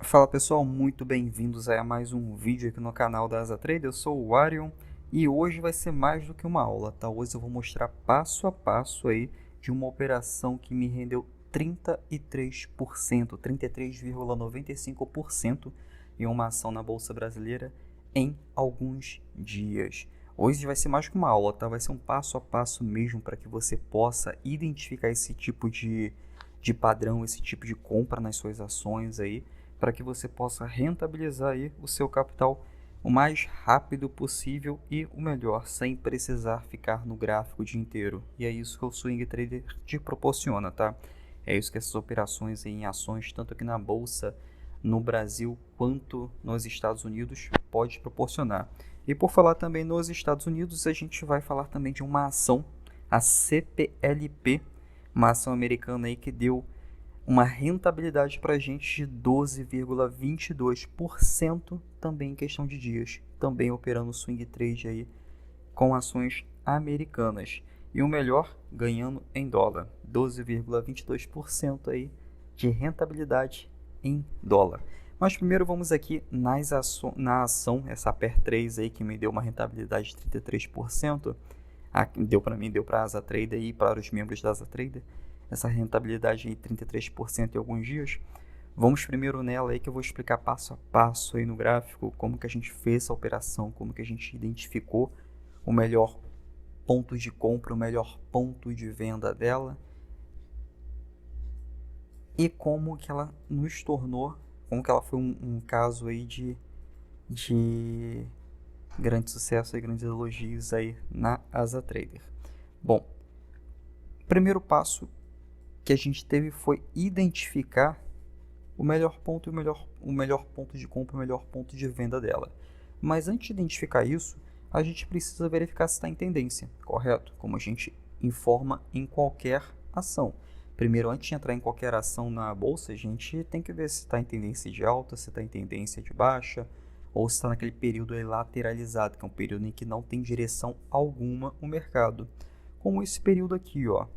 Fala pessoal, muito bem-vindos a mais um vídeo aqui no canal da Asa Trader. Eu sou o Arion e hoje vai ser mais do que uma aula, tá? Hoje eu vou mostrar passo a passo aí de uma operação que me rendeu 33%, 33,95% em uma ação na Bolsa Brasileira em alguns dias. Hoje vai ser mais que uma aula, tá? Vai ser um passo a passo mesmo para que você possa identificar esse tipo de padrão, esse tipo de compra nas suas ações aí, para que você possa rentabilizar aí o seu capital o mais rápido possível e o melhor, sem precisar ficar no gráfico o dia inteiro. E é isso que o Swing Trader te proporciona, tá? É isso que essas operações em ações, tanto aqui na Bolsa, no Brasil, quanto nos Estados Unidos, pode proporcionar. E por falar também nos Estados Unidos, a gente vai falar também de uma ação, a CPLP, uma ação americana aí que deu uma rentabilidade para a gente de 12,22% também em questão de dias, também operando swing trade aí com ações americanas. E o melhor, ganhando em dólar, 12,22% aí de rentabilidade em dólar. Mas primeiro vamos aqui na ação, essa PER 3 aí que me deu uma rentabilidade de 33%, deu para mim, deu para a Asa Trader e para os membros da Asa Trader, essa rentabilidade de 33% em alguns dias. Vamos primeiro nela aí que eu vou explicar passo a passo aí no gráfico como que a gente fez essa operação, como que a gente identificou o melhor ponto de compra, o melhor ponto de venda dela e como que ela nos tornou, como que ela foi um caso aí de grande sucesso e grandes elogios aí na Asa Trader. Bom, primeiro passo que a gente teve foi identificar o melhor ponto e o melhor ponto de compra, o melhor ponto de venda dela. Mas antes de identificar isso, a gente precisa verificar se está em tendência, correto? Como a gente informa em qualquer ação. Primeiro, antes de entrar em qualquer ação na bolsa, a gente tem que ver se está em tendência de alta, se está em tendência de baixa, ou se está naquele período aí lateralizado, que é um período em que não tem direção alguma o mercado. Como esse período aqui, ó.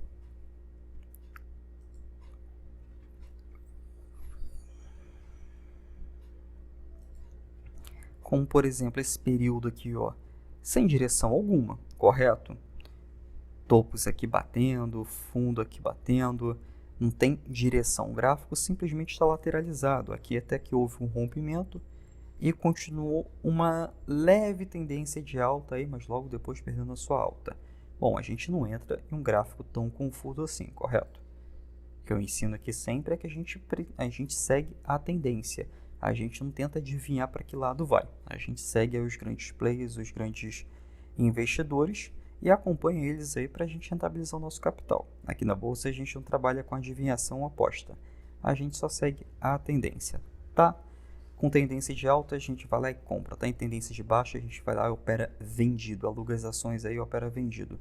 Como, por exemplo, esse período aqui, ó, sem direção alguma, correto? Topos aqui batendo, fundo aqui batendo, não tem direção. O gráfico simplesmente está lateralizado. Aqui até que houve um rompimento e continuou uma leve tendência de alta aí, mas logo depois perdendo a sua alta. Bom, a gente não entra em um gráfico tão confuso assim, correto? O que eu ensino aqui sempre é que a gente segue a tendência. A gente não tenta adivinhar para que lado vai. A gente segue os grandes players, os grandes investidores e acompanha eles aí para a gente rentabilizar o nosso capital. Aqui na bolsa a gente não trabalha com adivinhação ou aposta. A gente só segue a tendência, tá? Com tendência de alta a gente vai lá e compra, tá? Em tendência de baixa a gente vai lá e opera vendido, aluga as ações aí e opera vendido,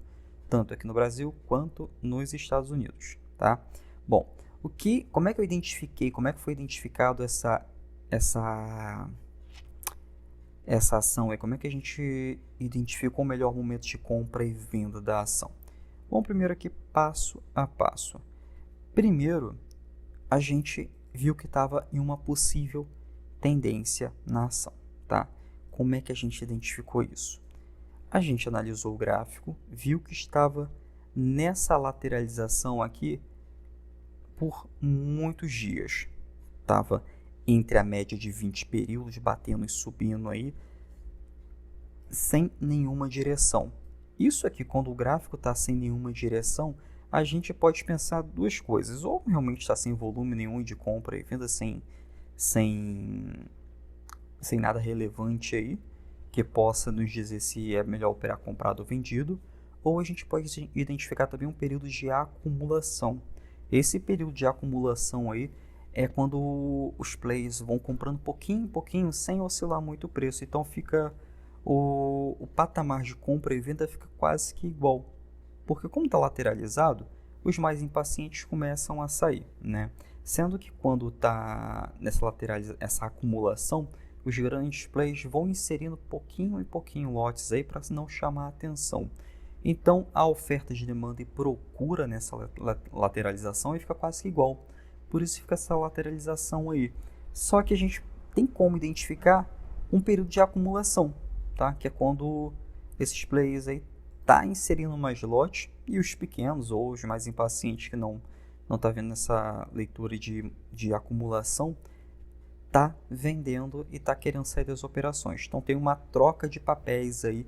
tanto aqui no Brasil quanto nos Estados Unidos, tá? Bom, como é que eu identifiquei, como é que foi identificado essa ação aí? Como é que a gente identificou o melhor momento de compra e venda da ação? Bom, primeiro aqui passo a passo. Primeiro, a gente viu que estava em uma possível tendência na ação, tá? Como é que a gente identificou isso? A gente analisou o gráfico, viu que estava nessa lateralização aqui por muitos dias. Estava entre a média de 20 períodos, batendo e subindo aí, sem nenhuma direção. Isso aqui, quando o gráfico está sem nenhuma direção, a gente pode pensar duas coisas. Ou realmente está sem volume nenhum de compra e venda, sem nada relevante aí, que possa nos dizer se é melhor operar comprado ou vendido. Ou a gente pode identificar também um período de acumulação. Esse período de acumulação aí é quando os players vão comprando pouquinho em pouquinho sem oscilar muito o preço. Então fica o patamar de compra e venda fica quase que igual. Porque como está lateralizado, os mais impacientes começam a sair, né? Sendo que quando está essa acumulação, os grandes players vão inserindo pouquinho em pouquinho lotes aí para não chamar a atenção. Então a oferta de demanda e procura nessa lateralização e fica quase que igual. Por isso fica essa lateralização aí. Só que a gente tem como identificar um período de acumulação, tá? Que é quando esses players aí tá inserindo uma slot e os pequenos ou os mais impacientes que não tá vendo essa leitura de acumulação, tá vendendo e tá querendo sair das operações. Então tem uma troca de papéis aí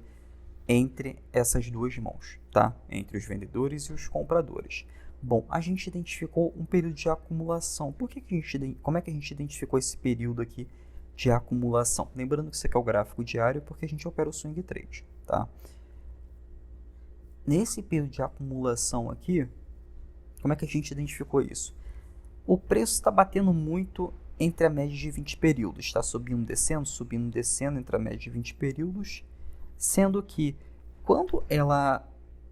entre essas duas mãos, tá? Entre os vendedores e os compradores. Bom, a gente identificou um período de acumulação. Como é que a gente identificou esse período aqui de acumulação? Lembrando que isso aqui é o gráfico diário, porque a gente opera o swing trade, tá? Nesse período de acumulação aqui, como é que a gente identificou isso? O preço está batendo muito entre a média de 20 períodos. Está subindo, descendo entre a média de 20 períodos, sendo que quando ela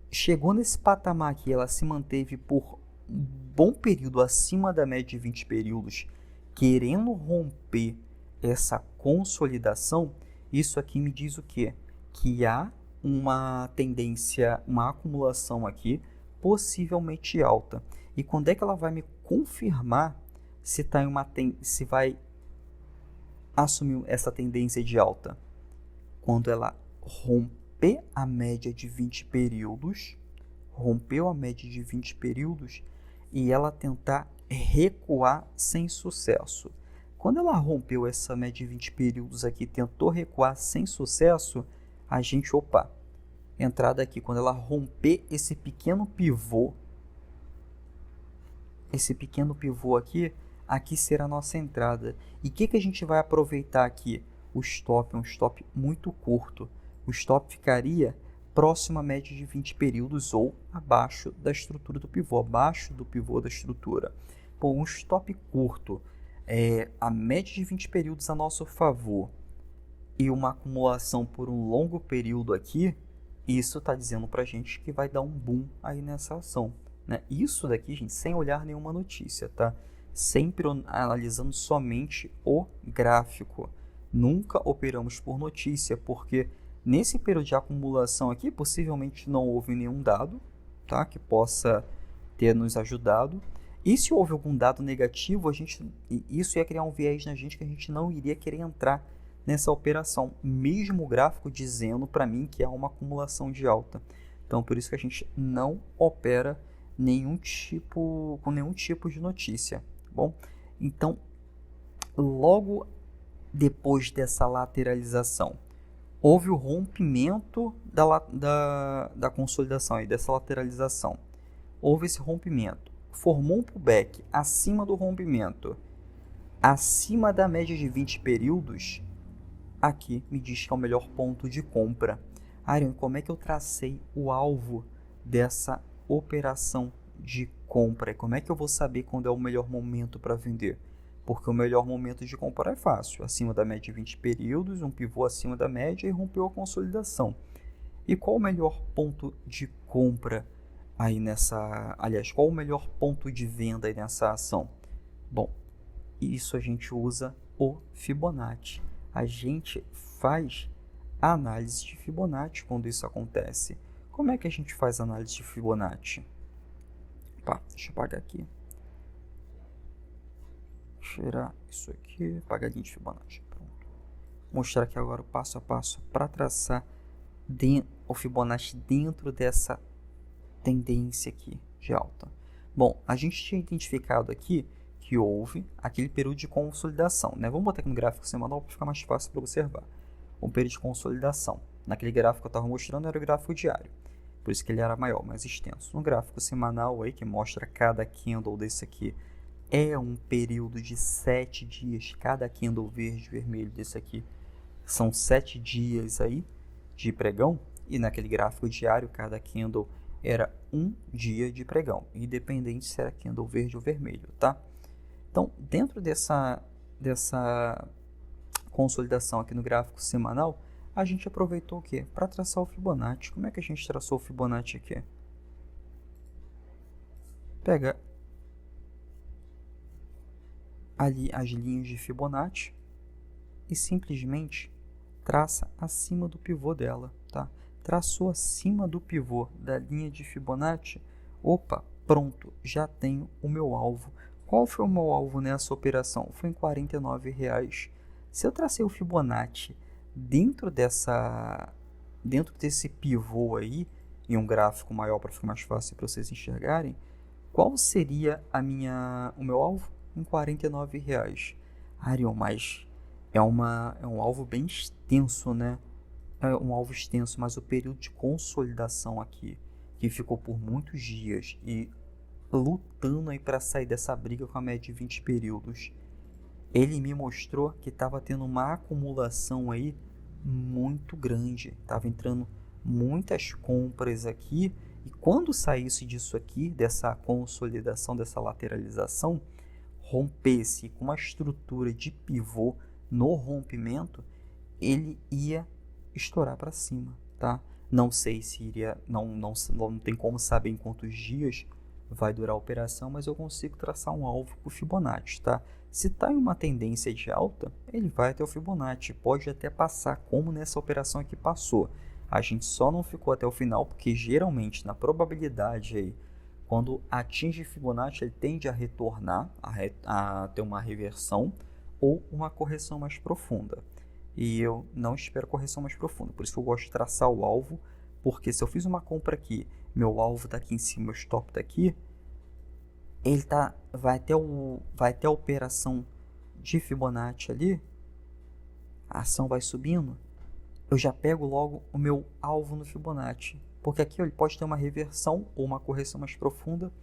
chegou nesse patamar aqui, ela se manteve por um bom período acima da média de 20 períodos, querendo romper essa consolidação. Isso aqui me diz o quê? Que há uma tendência, uma acumulação aqui, possivelmente alta. E quando é que ela vai me confirmar se vai assumir essa tendência de alta? Quando ela romper a média de 20 períodos, rompeu a média de 20 períodos e ela tentar recuar sem sucesso. Quando ela rompeu essa média de 20 períodos aqui, tentou recuar sem sucesso, a gente, entrada aqui, quando ela romper esse pequeno pivô aqui será a nossa entrada. E o que a gente vai aproveitar aqui? O stop é um stop muito curto. O stop ficaria próximo à média de 20 períodos ou abaixo da estrutura do pivô, abaixo do pivô da estrutura. Bom, um stop curto, a média de 20 períodos a nosso favor e uma acumulação por um longo período aqui, isso está dizendo para a gente que vai dar um boom aí nessa ação, né? Isso daqui, gente, sem olhar nenhuma notícia, tá? Sempre analisando somente o gráfico. Nunca operamos por notícia, porque nesse período de acumulação aqui, possivelmente não houve nenhum dado, tá? Que possa ter nos ajudado. E se houve algum dado negativo, isso ia criar um viés na gente que a gente não iria querer entrar nessa operação, mesmo o gráfico dizendo para mim que há uma acumulação de alta. Então, por isso que a gente não opera com nenhum tipo de notícia. Bom, então, logo depois dessa lateralização, houve o rompimento da consolidação, dessa lateralização. Houve esse rompimento, formou um pullback acima do rompimento, acima da média de 20 períodos, aqui me diz que é o melhor ponto de compra. Ariane, como é que eu tracei o alvo dessa operação de compra? Como é que eu vou saber quando é o melhor momento para vender? Porque o melhor momento de comprar é fácil, acima da média de 20 períodos, um pivô acima da média e rompeu a consolidação. E qual o melhor ponto de compra aí qual o melhor ponto de venda aí nessa ação? Bom, isso a gente usa o Fibonacci. A gente faz a análise de Fibonacci quando isso acontece. Como é que a gente faz a análise de Fibonacci? Deixa eu apagar aqui. Tirar isso aqui, apagadinho de Fibonacci. Pronto. Mostrar aqui agora o passo a passo para traçar o Fibonacci dentro dessa tendência aqui de alta. Bom, a gente tinha identificado aqui que houve aquele período de consolidação, né? Vamos botar aqui no gráfico semanal para ficar mais fácil para observar. Um período de consolidação. Naquele gráfico que eu estava mostrando era o gráfico diário, por isso que ele era maior, mais extenso. No gráfico semanal aí, que mostra cada candle desse aqui, é um período de 7 dias. Cada candle verde e vermelho desse aqui são 7 dias aí de pregão. E naquele gráfico diário, cada candle era um dia de pregão, independente se era candle verde ou vermelho, tá? Então, dentro dessa consolidação aqui no gráfico semanal, a gente aproveitou o quê? Para traçar o Fibonacci. Como é que a gente traçou o Fibonacci aqui? Pega ali as linhas de Fibonacci e simplesmente traça acima do pivô dela, tá? Traçou acima do pivô da linha de Fibonacci, pronto, já tenho o meu alvo Qual foi o meu alvo nessa operação? Foi em R$ 49,00. Se eu tracei o Fibonacci dentro desse pivô aí, em um gráfico maior para ficar mais fácil para vocês enxergarem, qual seria o meu alvo? Em R$ 49,00. Arion, mas é um alvo bem extenso, né? É um alvo extenso, mas o período de consolidação aqui, que ficou por muitos dias e lutando aí para sair dessa briga com a média de 20 períodos, ele me mostrou que estava tendo uma acumulação aí muito grande, estava entrando muitas compras aqui, e quando saísse disso aqui, dessa consolidação, dessa lateralização, rompesse com uma estrutura de pivô no rompimento, ele ia estourar para cima, tá? Não sei se iria, não tem como saber em quantos dias vai durar a operação, mas eu consigo traçar um alvo com o Fibonacci, tá? Se está em uma tendência de alta, ele vai até o Fibonacci, pode até passar como nessa operação aqui passou. A gente só não ficou até o final porque geralmente na probabilidade aí, quando atinge Fibonacci, ele tende a retornar, a ter uma reversão ou uma correção mais profunda. E eu não espero correção mais profunda, por isso que eu gosto de traçar o alvo, porque se eu fiz uma compra aqui, meu alvo está aqui em cima, meu stop está aqui, ele vai até a operação de Fibonacci ali, a ação vai subindo, eu já pego logo o meu alvo no Fibonacci, porque aqui ele pode ter uma reversão ou uma correção mais profunda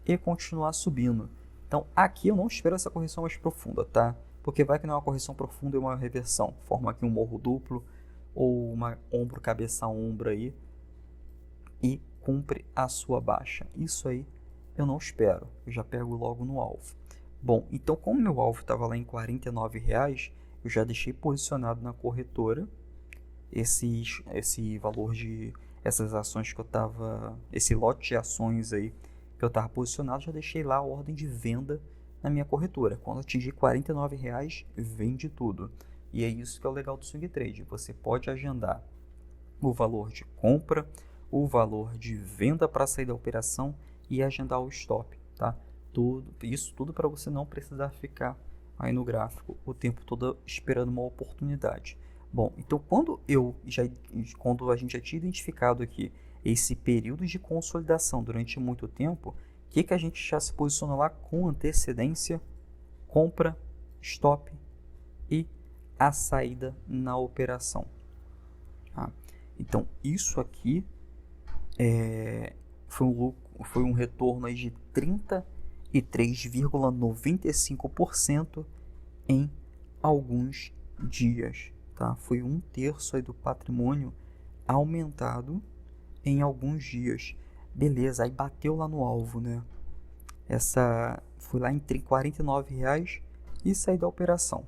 e continuar subindo. Então aqui eu não espero essa correção mais profunda, tá? Porque vai que não é uma correção profunda e uma reversão, forma aqui um morro duplo ou uma ombro, cabeça, ombro aí e cumpre a sua baixa. Isso aí eu não espero, eu já pego logo no alvo. Bom, então como meu alvo estava lá em R$ 49,00, eu já deixei posicionado na corretora esse valor de essas ações que eu estava, esse lote de ações aí que eu estava posicionado, já deixei lá a ordem de venda na minha corretora. Quando atingir R$ 49,00, vende tudo. E é isso que é o legal do swing trade. Você pode agendar o valor de compra, o valor de venda para sair da operação e agendar o stop, tá? Isso tudo para você não precisar ficar aí no gráfico o tempo todo esperando uma oportunidade. Bom, então quando a gente já tinha identificado aqui esse período de consolidação durante muito tempo, o que a gente já se posiciona lá com antecedência? Compra, stop e a saída na operação. Tá? Então isso aqui foi um retorno aí de 33,95% em alguns dias. Tá? Foi 1/3 aí do patrimônio aumentado em alguns dias. Beleza, aí bateu lá no alvo, né? Foi lá em R$ 49,00 e saiu da operação.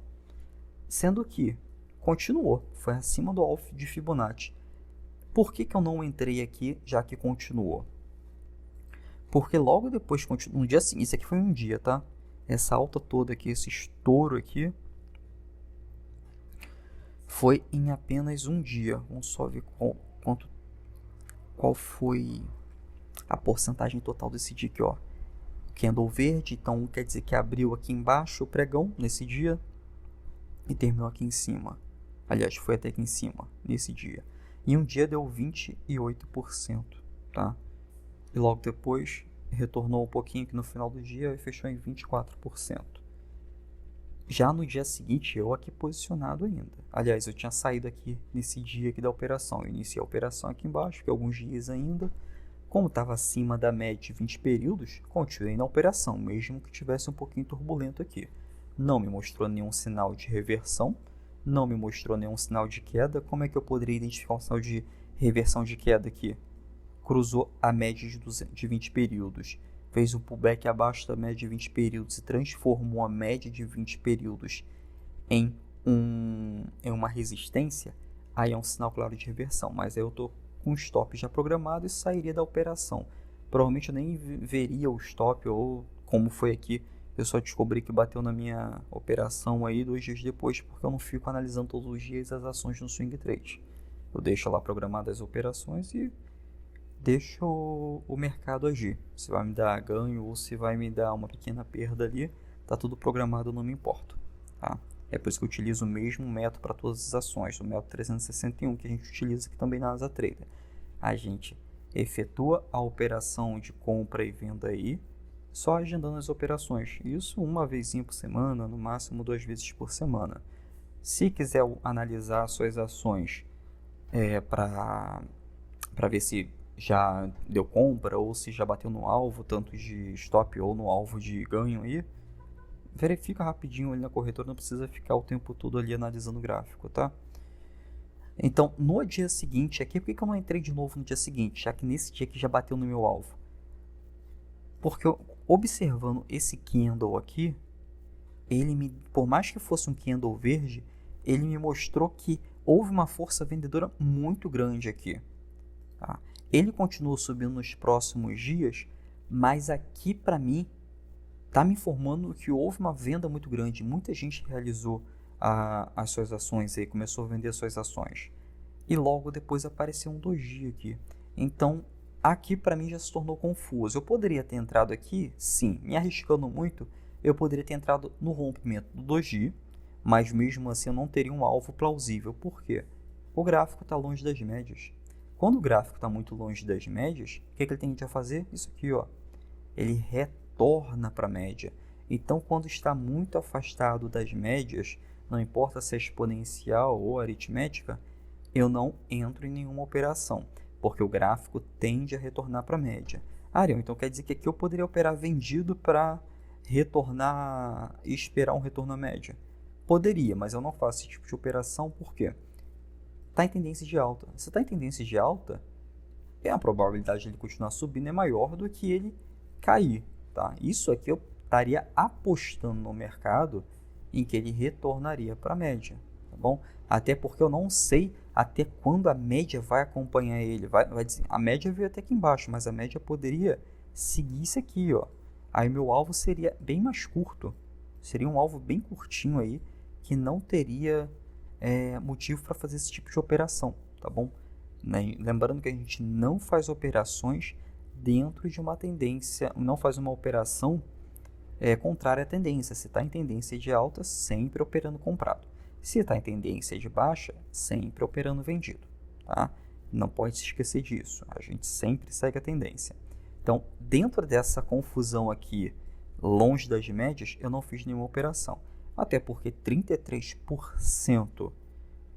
Sendo que continuou, foi acima do alvo de Fibonacci. Por que eu não entrei aqui, já que continuou? Porque logo depois, no dia seguinte, isso aqui foi um dia, tá? Essa alta toda aqui, esse estouro aqui, foi em apenas um dia. Vamos só ver qual foi a porcentagem total desse dia aqui, ó. Candle verde, então quer dizer que abriu aqui embaixo o pregão nesse dia e terminou aqui em cima. Aliás, foi até aqui em cima nesse dia. Em um dia deu 28%, tá? E logo depois retornou um pouquinho aqui no final do dia e fechou em 24%. Já no dia seguinte, eu aqui posicionado ainda. Aliás, eu tinha saído aqui nesse dia aqui da operação. Eu iniciei a operação aqui embaixo, fiquei alguns dias ainda. Como estava acima da média de 20 períodos, continuei na operação, mesmo que tivesse um pouquinho turbulento aqui. Não me mostrou nenhum sinal de reversão, não me mostrou nenhum sinal de queda. Como é que eu poderia identificar um sinal de reversão de queda aqui? Cruzou a média de 20 períodos, fez um pullback abaixo da média de 20 períodos e transformou a média de 20 períodos em uma resistência, aí é um sinal claro de reversão, mas aí eu estou com o stop já programado e sairia da operação. Provavelmente eu nem veria o stop, ou como foi aqui, eu só descobri que bateu na minha operação aí 2 dias depois, porque eu não fico analisando todos os dias as ações no swing trade. Eu deixo lá programadas as operações e deixa o mercado agir. Se vai me dar ganho ou se vai me dar uma pequena perda ali, tá tudo programado, eu não me importo, tá? É por isso que eu utilizo o mesmo método para todas as ações, o método 361 que a gente utiliza aqui também na Asa Trader. A gente efetua a operação de compra e venda aí, só agendando as operações. Isso uma vezinha por semana, no máximo 2 vezes por semana. Se quiser analisar suas ações para ver se já deu compra ou se já bateu no alvo, tanto de stop ou no alvo de ganho aí, verifica rapidinho ali na corretora, não precisa ficar o tempo todo ali analisando o gráfico, tá? Então, no dia seguinte aqui, por que eu não entrei de novo no dia seguinte, já que nesse dia aqui já bateu no meu alvo? Porque observando esse candle aqui, por mais que fosse um candle verde, ele me mostrou que houve uma força vendedora muito grande aqui. Tá? Ele continuou subindo nos próximos dias, mas aqui para mim está me informando que houve uma venda muito grande. Muita gente realizou as suas ações aí, começou a vender suas ações. E logo depois apareceu um doji aqui. Então, aqui para mim já se tornou confuso. Eu poderia ter entrado aqui, sim, me arriscando muito, eu poderia ter entrado no rompimento do doji, mas mesmo assim eu não teria um alvo plausível. Por quê? O gráfico está longe das médias. Quando o gráfico está muito longe das médias, o que ele tende a fazer? Isso aqui, ó. Ele retorna para a média. Então, quando está muito afastado das médias, não importa se é exponencial ou aritmética, eu não entro em nenhuma operação, porque o gráfico tende a retornar para a média. Ariel, então quer dizer que aqui eu poderia operar vendido para retornar e esperar um retorno à média? Poderia, mas eu não faço esse tipo de operação, por quê? Está em tendência de alta. Se está em tendência de alta, a probabilidade de ele continuar subindo é maior do que ele cair. Tá? Isso aqui eu estaria apostando no mercado em que ele retornaria para a média. Tá bom? Até porque eu não sei até quando a média vai acompanhar ele. Vai dizer, a média veio até aqui embaixo, mas a média poderia seguir isso aqui. Ó. Aí meu alvo seria bem mais curto. Seria um alvo bem curtinho aí, que não teria motivo para fazer esse tipo de operação, tá bom? Lembrando que a gente não faz operações dentro de uma tendência, não faz uma operação contrária à tendência. Se está em tendência de alta, sempre operando comprado. Se está em tendência de baixa, sempre operando vendido, tá? Não pode se esquecer disso, a gente sempre segue a tendência. Então, dentro dessa confusão aqui, longe das médias, eu não fiz nenhuma operação. Até porque 33%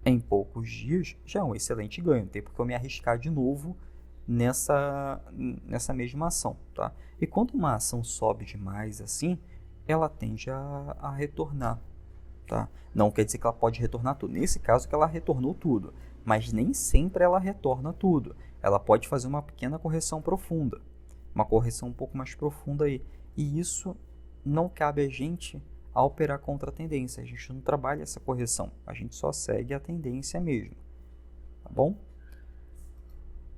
em poucos dias já é um excelente ganho. Não tem porque eu me arriscar de novo nessa mesma ação. Tá? E quando uma ação sobe demais assim, ela tende a retornar. Tá? Não quer dizer que ela pode retornar tudo. Nesse caso que ela retornou tudo. Mas nem sempre ela retorna tudo. Ela pode fazer uma pequena correção profunda. Uma correção um pouco mais profunda aí. E isso não cabe a gente a operar contra a tendência. A gente não trabalha essa correção. A gente só segue a tendência mesmo. Tá bom?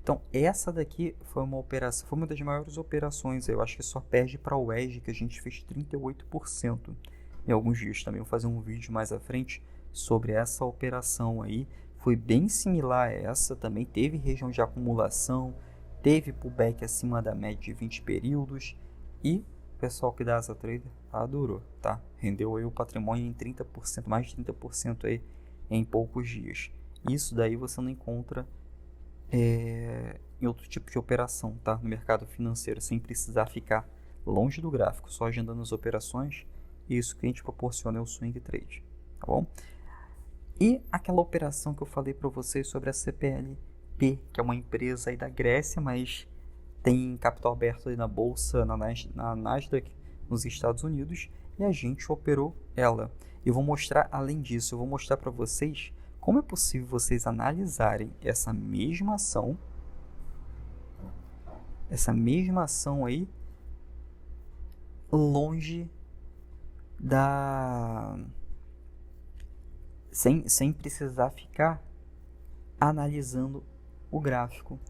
Então, essa daqui foi uma operação, foi uma das maiores operações. Eu acho que só perde para o Wedge, que a gente fez 38% em alguns dias. Também vou fazer um vídeo mais à frente sobre essa operação aí. Foi bem similar a essa, também teve região de acumulação, teve pullback acima da média de 20 períodos e o pessoal que dá asa trader adorou, tá? Rendeu aí o patrimônio em 30%, mais de 30% aí em poucos dias. Isso daí você não encontra em outro tipo de operação, tá? No mercado financeiro, sem precisar ficar longe do gráfico, só agendando as operações. E isso que a gente proporciona é o swing trade, tá bom? E aquela operação que eu falei para vocês sobre a CPLP, que é uma empresa aí da Grécia, mas tem capital aberto aí na bolsa, na Nasdaq, nos Estados Unidos, e a gente operou ela. Eu vou mostrar, além disso, eu vou mostrar para vocês como é possível vocês analisarem essa mesma ação aí, longe da... Sem precisar ficar analisando o gráfico.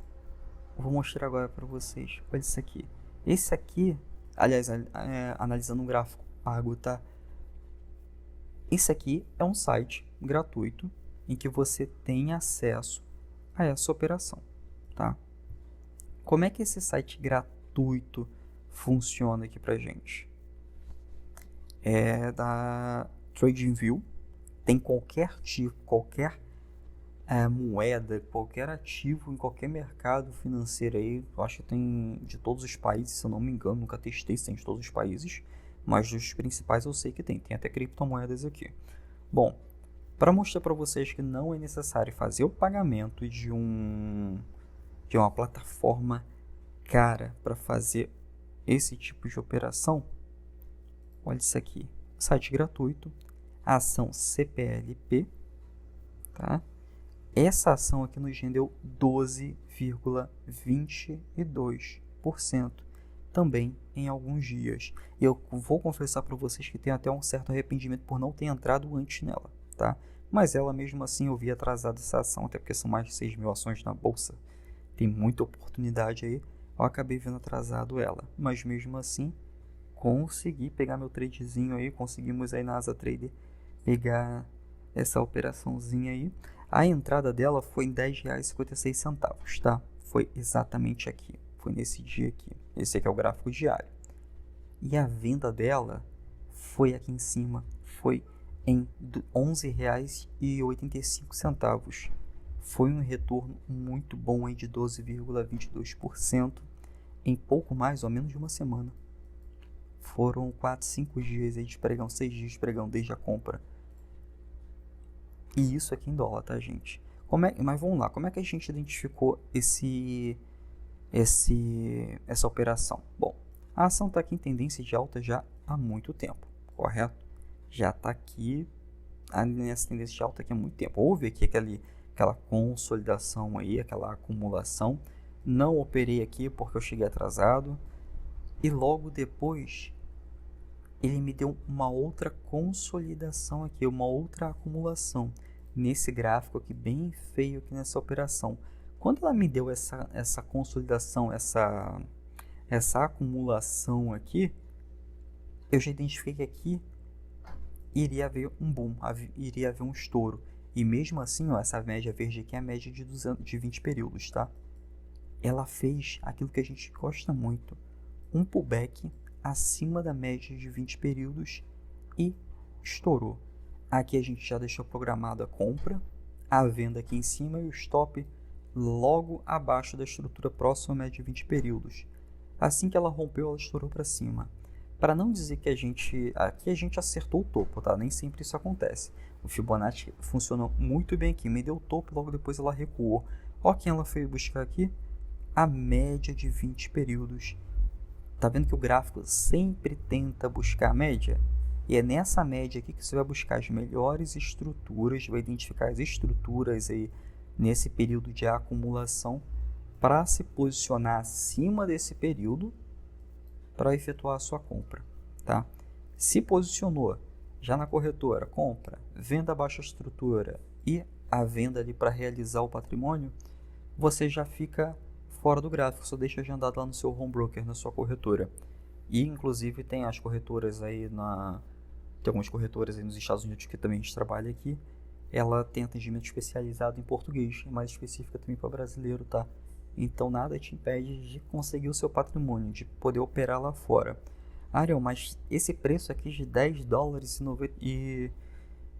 Eu vou mostrar agora para vocês. Olha isso aqui. Esse aqui, aliás, analisando um gráfico pago, tá? Esse aqui é um site gratuito em que você tem acesso a essa operação, tá? Como é que esse site gratuito funciona aqui pra gente? É da TradingView, tem qualquer tipo, qualquer moeda, qualquer ativo em qualquer mercado financeiro aí. Eu acho que tem de todos os países, se eu não me engano, nunca testei se tem de todos os países, mas dos principais eu sei que tem até criptomoedas aqui. Bom, para mostrar para vocês que não é necessário fazer o pagamento de uma plataforma cara para fazer esse tipo de operação, olha isso aqui, site gratuito, ação CPLP, tá? Essa ação aqui nos rendeu 12,22% também em alguns dias. E eu vou confessar para vocês que tenho até um certo arrependimento por não ter entrado antes nela, tá? Mas ela mesmo assim eu vi atrasada essa ação, até porque são mais de 6 mil ações na bolsa. Tem muita oportunidade aí, eu acabei vendo atrasado ela. Mas mesmo assim, consegui pegar meu tradezinho aí, conseguimos aí na Asa Trader pegar essa operaçãozinha aí. A entrada dela foi em R$10,56, tá? Foi exatamente aqui, foi nesse dia aqui. Esse aqui é o gráfico diário. E a venda dela foi aqui em cima, foi em R$11,85. Foi um retorno muito bom aí de 12,22% em pouco mais ou menos de uma semana. Foram 4, 5 dias aí de pregão, 6 dias de pregão desde a compra. E isso aqui em dólar, tá, gente? Mas vamos lá, como é que a gente identificou essa operação? Bom, a ação está aqui em tendência de alta já há muito tempo, correto? Já está aqui nessa tendência de alta aqui há muito tempo. Houve aqui aquela consolidação aí, aquela acumulação. Não operei aqui porque eu cheguei atrasado. E logo depois ele me deu uma outra consolidação aqui, uma outra acumulação nesse gráfico aqui, bem feio aqui nessa operação. Quando ela me deu essa consolidação, essa acumulação aqui, eu já identifiquei que aqui iria haver um boom, iria haver um estouro. E mesmo assim, ó, essa média verde aqui é a média de 20 períodos, tá? Ela fez aquilo que a gente gosta muito, um pullback acima da média de 20 períodos e estourou. Aqui a gente já deixou programado a compra, a venda aqui em cima e o stop logo abaixo da estrutura próxima à média de 20 períodos. Assim que ela rompeu, ela estourou para cima. Para não dizer que aqui a gente acertou o topo, tá? Nem sempre isso acontece. O Fibonacci funcionou muito bem aqui, me deu o topo, logo depois ela recuou. Olha quem ela foi buscar aqui, a média de 20 períodos. Tá vendo que o gráfico sempre tenta buscar a média? E é nessa média aqui que você vai buscar as melhores estruturas, vai identificar as estruturas aí nesse período de acumulação para se posicionar acima desse período para efetuar a sua compra, tá? Se posicionou já na corretora, compra, venda baixa estrutura e a venda ali para realizar o patrimônio, você já fica fora do gráfico, só deixa agendado lá no seu home broker, na sua corretora. E inclusive tem as corretoras aí tem algumas corretoras aí nos Estados Unidos que também a gente trabalha aqui. Ela tem atendimento especializado em português, e mais específica também para brasileiro, tá? Então nada te impede de conseguir o seu patrimônio, de poder operar lá fora. Ariel, mas esse preço aqui de $10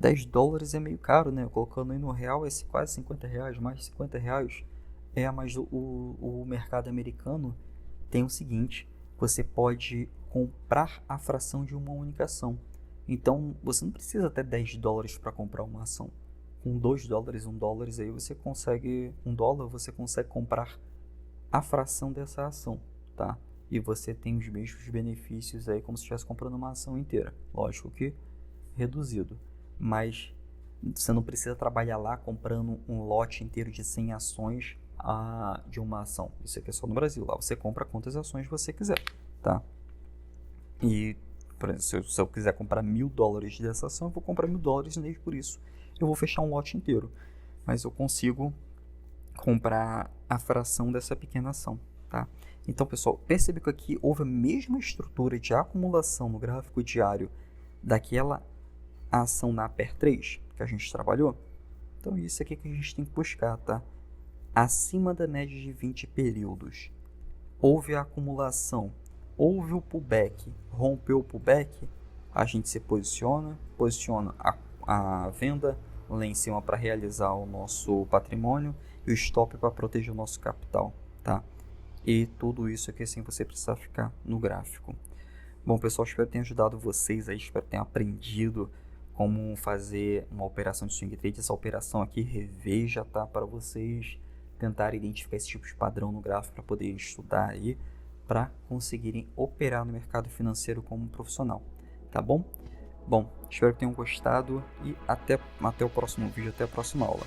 $10 é meio caro, né? Colocando aí no real é quase R$50, mais de R$50. Mas o mercado americano tem o seguinte, você pode comprar a fração de uma única ação. Então, você não precisa ter $10 para comprar uma ação. Com $2, $1 aí você consegue, $1 você consegue comprar a fração dessa ação, tá? E você tem os mesmos benefícios aí como se estivesse comprando uma ação inteira. Lógico que reduzido, mas você não precisa trabalhar lá comprando um lote inteiro de 100 ações de uma ação. Isso aqui é só no Brasil. Lá você compra quantas ações você quiser, tá? E, por exemplo, se eu quiser comprar $1.000 dessa ação, eu vou comprar $1.000 nem por isso. Eu vou fechar um lote inteiro. Mas eu consigo comprar a fração dessa pequena ação, tá? Então, pessoal, percebe que aqui houve a mesma estrutura de acumulação no gráfico diário daquela ação na PER 3 que a gente trabalhou? Então, isso aqui que a gente tem que buscar, tá? Acima da média de 20 períodos. houve a acumulação, houve o pullback, rompeu o pullback, a gente se posiciona a venda lá em cima para realizar o nosso patrimônio e o stop para proteger o nosso capital, tá? E tudo isso aqui sem você precisar ficar no gráfico. Bom, pessoal, espero que tenha ajudado vocês aí, espero que tenham aprendido como fazer uma operação de swing trade. Essa operação aqui, reveja, tá? Para vocês tentarem identificar esse tipo de padrão no gráfico para poder estudar aí, para conseguirem operar no mercado financeiro como profissional, tá bom? Bom, espero que tenham gostado e até o próximo vídeo, até a próxima aula.